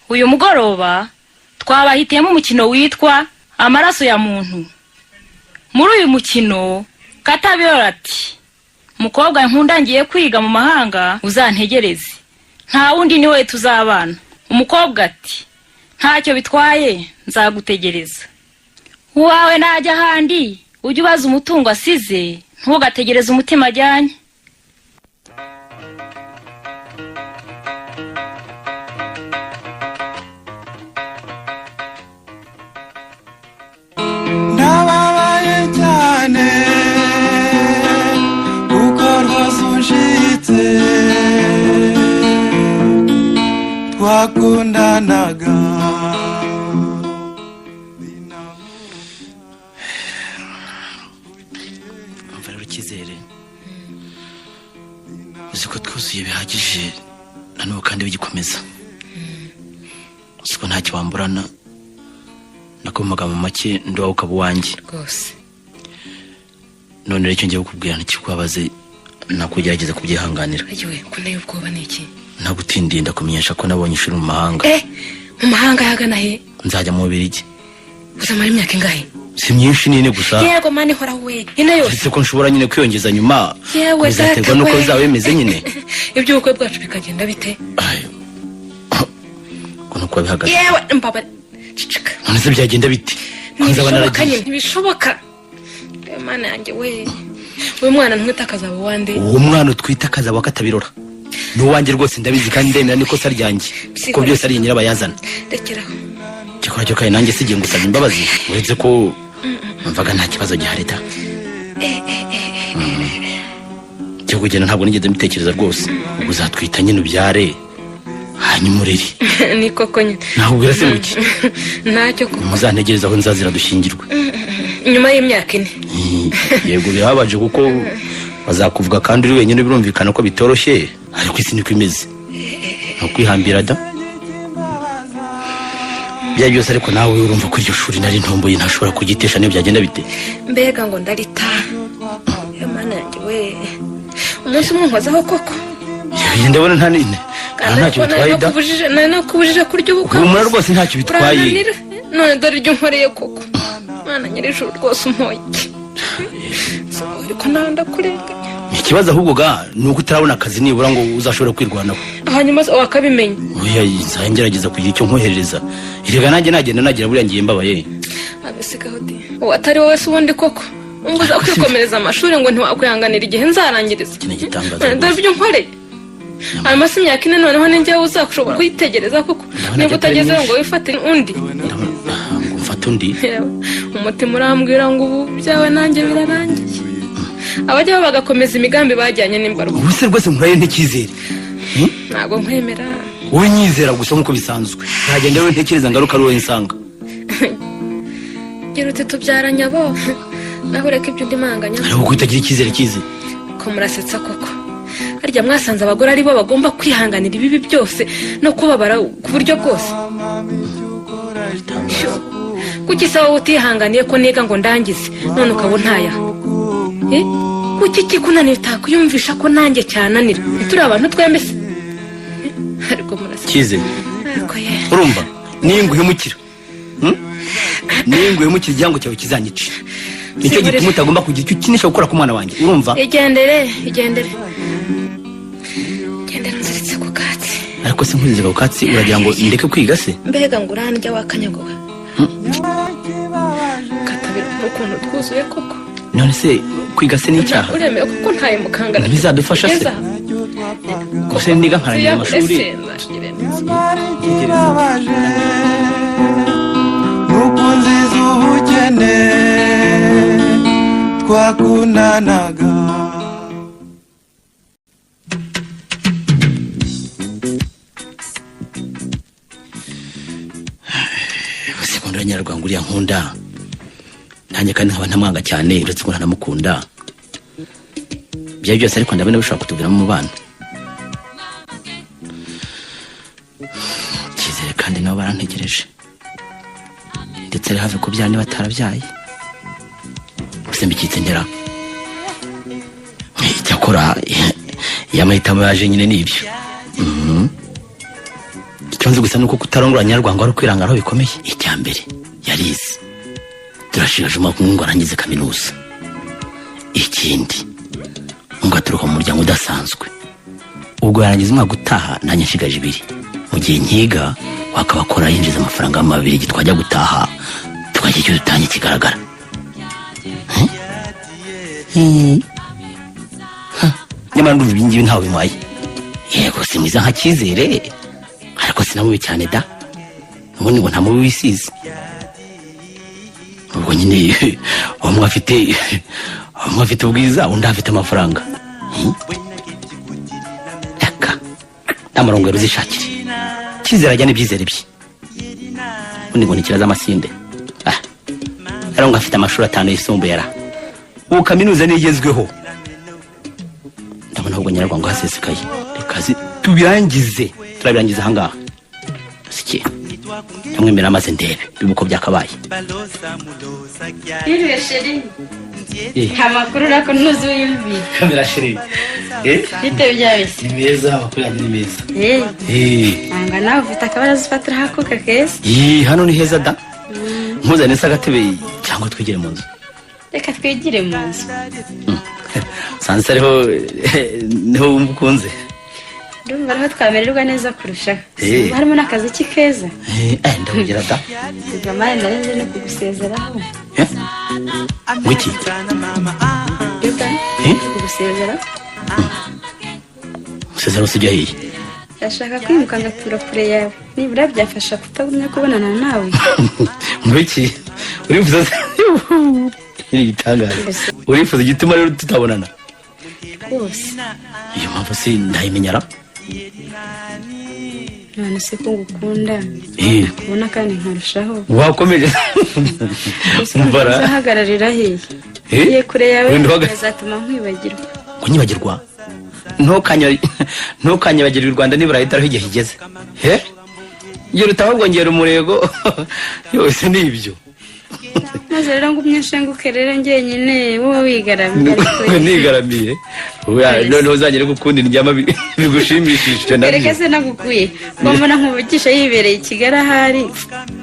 uyu mugoroba twabahitiyemo umukino witwa amaraso ya muntu. Muri uyu mukino Katabirora ati, mukobwa nkunda ngiye kwiga mu mahanga uzantegereze, nta wundi niwe tuzabana. Umukobwa ati, ntacyo bitwaye nzagutegereza. Uwawe najya handi ujye ubaza umutungo asize, ntugategereze umutima ajyanye. Nababaye cyane kuko rwose unshitse, twakundanaga. Umva rero Cyizere, uziko twuzuye bihagije nanubu kandi bigikomeza. Uziko ntacyo wamburana, nako mu magambo make nduwawe ukaba uwanjye rwose. None rero icyo ngiye kukubwira ntikikubabaze, nakugerageza kubyihanganira. Ayiwe, ko nayo ubwoba ni iki? Nagutindiye ndakumenyesha ko nabonye ishuri mu mahanga. Mu mahanga yagana he? Nzajya mu Bubiligi. Uzamara imyaka ingahe? Si myinshi nini gusa. Yego mani hora we. Ina yose. Ese ko nshobora nyine kwiyongeza nyuma. Yewe bizaterwa nuko bizaba bimeze nyine. Ibyo ubukwe bwacu bikagenda bite? Ko nuko bihagaze. Yewe mbaba cicika. None se byagenda bite? Nzaba naragiye. Ntibishoboka. Mana yanjye we. Uyu mwana ntwitakaza wande. Uwo mwana utwitakaza wa Katabirora. Nuwanjye rwose ndabizi kandi ndemera niko saryanjye. Ko byose ari nyirabayazana. Rekeraho. Cyakora cyo kandi nanjye sigiye ngusaba imbabazi. Uretse ko mvaga nta kibazo gihari da. Cyo kugenda ntabwo nigeze mbitekereza rwose. Uzatwita nyine ubyare. Hanyuma ureri. Ni koko nyine. Naho ubwira se muki? Ntacyo ko. Muzantegereza aho nzazira dushyingirwe. Nyuma y'imyaka 4. Yego birabaje kuko bazakuvuga kandi uri wenyine birumvikana ko bitoroshye, ariko isi niko imeze. No kwihambira da. Bya byose ariko nawe urumva ko iryo shuri nari ntomboye ntashobora kugitesha ne byagenda bite. Mbega ngo ndarita. Mana yanjye we. Umunsi umwe nkozaho koko. Yewe ndabona nta nine. Ntacyo bitwaye da. Nakubujije kurya ubukwe. Umuntu rwose ntacyo bitwaye. None dore ibyo nkoreye koko. Mana nyir'ijuru rwose umpoye. Ariko nanda kurenganya. Ikibazo ahubwo ga nuko utarabona akazi nibura ngo uzashobora kwirwanaho. Hanyuma wakabimenya. Oya nzagerageza kugira icyo nkohereza. Irega nanjye nagenda nagira buriya ngiye mbabaye. Abisigaho di. Atari wowe se ubundi koko. Umbuza kwikomereza amashuri ngo ntiwakwihanganira igihe nzarangiriza. Dore ibyo nkoreye. Hanyuma se imyaka 4 noneho ninjye uzakushobora kwitegereza koko. Niba utageze ngo wifate undi. Mfata undi. Umutima urambwira ngo ubu byawe nanjye birarangiye. Abajya bagakomeza imigambi bajyanye n'imbaruko. Ubuse rwose nkuraye ntekizere. Ntago nkwemera. Wowe nyizera gusa nkuko bisanzwe. Ntagenda rero ntekereza ngaruka ari wowe nsanga. Gerute tubyaranye abo. Naho reka ibyo ndimanganya. Ariko kutagira ikizere kize. Ko murasetsa koko. Harya mwasanze abagore ari bo bagomba kwihanganira ibibi byose no kubabara ku buryo bwose. Kuki sawa utihanganiye ko niga ngo ndangize none ukaba ntaya? Kuki kikunaniye utakuyumvisha ko nanjye cyananira? Turi abantu twembese. Ariko murasa. Kize. Urumva? Ninguhemukira. Ninguhemukira igihango cyawe kizanyica. Nicyo gituma utagomba kugira icyo ukinisha gukora ku mwana wanjye. Urumva? Igendere. Gendera nziritse ku katsi. Ariko se nkuzize ku katsi uragira ngo ndeke kwiga se? Mbega ngo urandya wakanyagowe. Katabira ukuntu twuzuye koko. None se kwiga se ni icyaha? Uremeye kuko ntaye mukangana. Bizadufasha se? Kose ndiga nkarangira amashuri. Nukunziza ubukene twakundanaga. Sekondari Nyarwanda uriya nkunda. Nanjye kandi nkaba ntamwanga cyane uretse ko ntanamukunda. Bya byose ariko ndabona bishobora kutuviramo mu bana. Cyizere kandi nabo barantegereje. Ndetse ari hafi kubyara niba atarabyaye. Gusa mbikitse ngera. Icyakora yamahitamo yaje nyine n'ibyo. Icyo icyo nzi gusa nuko kutarongora Nyarwanda ari kwirangaraho bikomeye. Icyambere yarize turashigaje ngo arangize kaminuza. Ikindi ngo aturuka mu muryango udasanzwe. Ubwo yarangiza umwaka gutaha nanye nshigaje ibiri. Mu gihe nkiga wakabakora yinjiza amafaranga mabiri gitwajya gutaha tukajya cyo dutanye kigaragara. Nyamara ndumva ibingibi ntawe bimaye. Yego simwiza nka Cyizere ariko sinamubi cyane da. Ubundi ngo nta mubi wisize. Ubwo nyine umwe afite ubwiza undi afite amafaranga. Aka amarongo ruzishakire. Cyizere ajyana ibyizere bye. Ubundi ngo nikiraza amasinde. Arongo afite amashuri 5 yisumbuye ara. Ubu kaminuza nigezweho. Ndabona ubwo Nyarwanda hasesekaye. Rekazi tubirangize. Turabirangiza hangaha. Sike. Namwemera amaze ndebe bibuko byakabaye. Iriwe sheri. Amakuru rako ntuzuyumvi. Kamera sheri. Bite byabise. Ni meza amakuru yanjye ni meza. Anga nawe ufite akabaraza ufatira hakuka keza. Hano ni heza da. Mpuzane sagatebe cyangwa twigire mu nzu. Reka twigire mu nzu. Sanse ariho niho umukunze. Ndumva ariho twamererwa neza kurushaho. Harimo n'akazi k'ikeza. Ndabugira da. Mama ndarenze no kugusezeraho. Wiki. Kugusezera. Sezero sijya hiye. Ndashaka kwimuka ngatura kure yawe. Nibura byafasha kutagumya kubonana nawe. Wiki. Urifuza igitangaza. Urifuza igituma rero tutabonana. Rwose. Iyo mpamvu si ndayimenyara. None se ko ngukunda. Kubona kandi nkarushaho. Wakomeje. Mbara. Zahagararira hehe? Ye kure yawe azatuma nkwibagirwa. Kunyibagirwa? Ntukanyibagirwa u Rwanda nibura hitaraho igihe kigeze. Ngero utahubwo ngera umurego. Yose ni ibyo. Maze rero ngumye nshenguke rero ngenyine wowe wigaramiye ariko nigaramiye none uzagere gukunda indyama bigushimishije nabyo Berekeze nagukuye mbona nkuvugisha yibereye Kigali ahari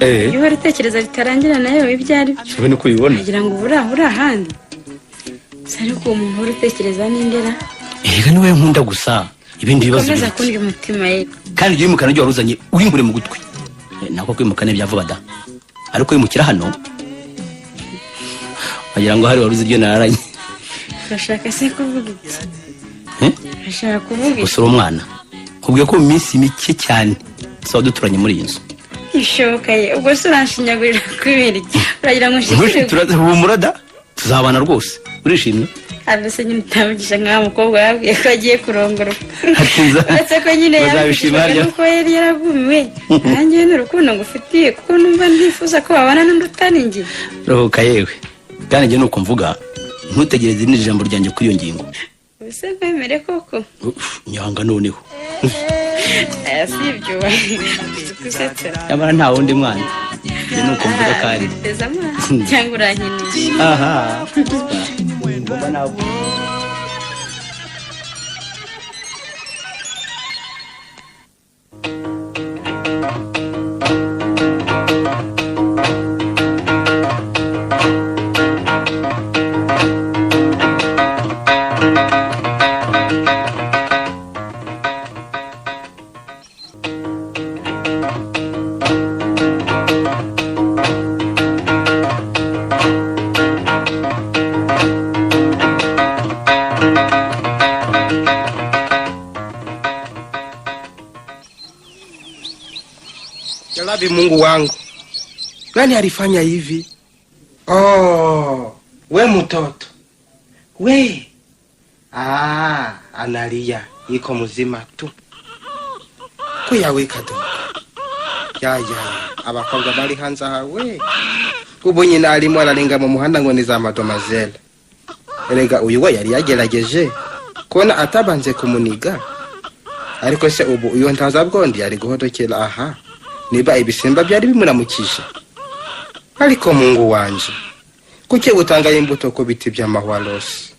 iyo hari tekereza bitarangira nayo ibyari cyo ni kubibona kugira ngo uri ahandi sari ko umuntu uri tekereza n'indera niwe nkunda gusa ibindi bibazo komeza kundi umutima ye kandi iyo mukana ryo waruzanye urinkure mu gutwi nako kwimukana byavuba da ariko yimukira hano wagira ngo hari waruzi ryo nararanye urashaka se kuvuga iki urashaka kuvuga usura umwana kubwiye ko mu minsi mike cyane so duturanye muri iyi nzu ishokaye ubwo se uranshinyagurira kwibera iki uragira ngo nshikire humura tuzabana rwose urishimye abese nyine tabugisha nka mukobwa yabwiye ko agiye kurongora ndetse ko nyine yabishimye ko yari yaragumiwe nanjye n'urukundo ngufitiye kuko numva ndifuza ko babana n'undutani ngi rohoka yewe kandi nge nuko mvuga ntutegereze n'ijambo ryanjye kuri iyo ngingo ubuse kwemere koko nyanga noneho sibyo gusetsa yamara nta wundi mwana nge nuko mvuga kandi cyangwa urankinisha aha ngomba nabo Mungu wangu, nani alifanya hivi? We mtoto we, analia, iko mzima tu kuyaweka dogo ya abakobwa bari hanze hawe ubu nyina arimo ararenga mu muhanda ngo niza mademoiselle erega uyu we yari yagerageje kona atabanze kumuniga ariko se ubu uyu ntaza bwondi yari guhodokera aha niba ibisimba byari bimuramukije ariko Mungu wanje kuki utanga imbuto ko biti by'amahwarosi